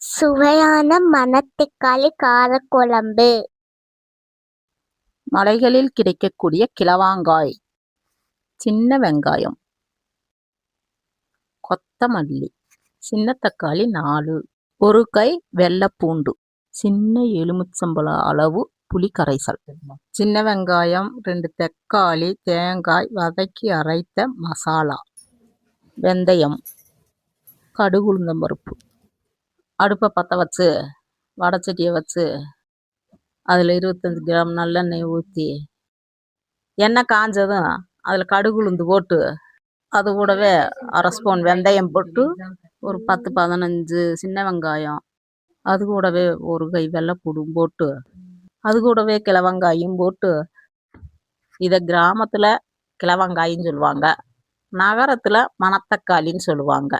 சுவையான மணத்தக்காளி காரக்குழம்பு. மலைகளில் கிடைக்கக்கூடிய கிழவாங்காய், சின்ன வெங்காயம், கொத்தமல்லி, சின்ன தக்காளி 4, ஒரு கை வெள்ளைப்பூண்டு, சின்ன எலுமிச்சம்பழ அளவு புளி கரைசல், சின்ன வெங்காயம், 2 தக்காளி, தேங்காய் வதக்கி அரைத்த மசாலா, வெந்தயம், கடுகு உளுந்தம்பருப்பு. அடுப்பை பற்ற வச்சு வடைச்சட்டியை வச்சு அதில் 25 கிராம் நல்லெண்ணெய் ஊற்றி எண்ணெய் காஞ்சதும் அதில் கடுகு உளுந்து போட்டு அது கூடவே 1/2 ஸ்பூன் வெந்தயம் போட்டு ஒரு 10-15 சின்ன வெங்காயம், அது கூடவே ஒரு கை வெள்ளைப்பூடும் போட்டு அது கூடவே கிழவங்காயும் போட்டு, இதை கிராமத்தில் கிழவங்காயின்னு சொல்லுவாங்க, நகரத்தில் மணத்தக்காளின்னு சொல்லுவாங்க.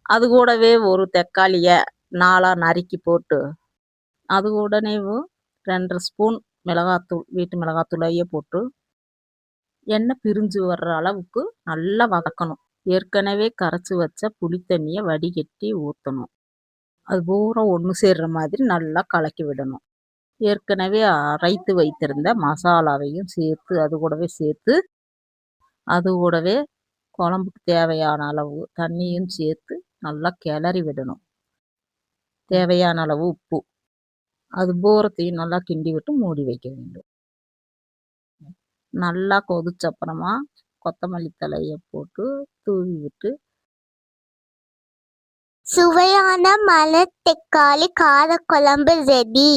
அது கூடவே ஒரு தக்காளியை 4 நறுக்கி போட்டு அது உடனே 2 ஸ்பூன் மிளகாத்தூள், வீட்டு மிளகாத்தூளையே போட்டு எண்ணெய் பிரிஞ்சு வர்ற அளவுக்கு நல்லா வதக்கணும். ஏற்கனவே கரைச்சி வச்ச புளித்தண்ணியை வடிகட்டி ஊற்றணும். அது பூரா ஒன்று சேர்ற மாதிரி நல்லா கலக்கி விடணும். ஏற்கனவே அரைத்து வைத்திருந்த மசாலாவையும் சேர்த்து அது கூடவே குழம்புக்கு தேவையான அளவு தண்ணியும் சேர்த்து நல்லா கிளறி விடணும். தேவையான அளவு உப்பு, அது பூரத்தையும் நல்லா கிண்டி விட்டு மூடி வைக்க வேண்டும். நல்லா கொதிச்ச அப்புறமா கொத்தமல்லி தழையை போட்டு தூவி விட்டு சுவையான மணத்தக்காளி காரக்குழம்பு ரெடி.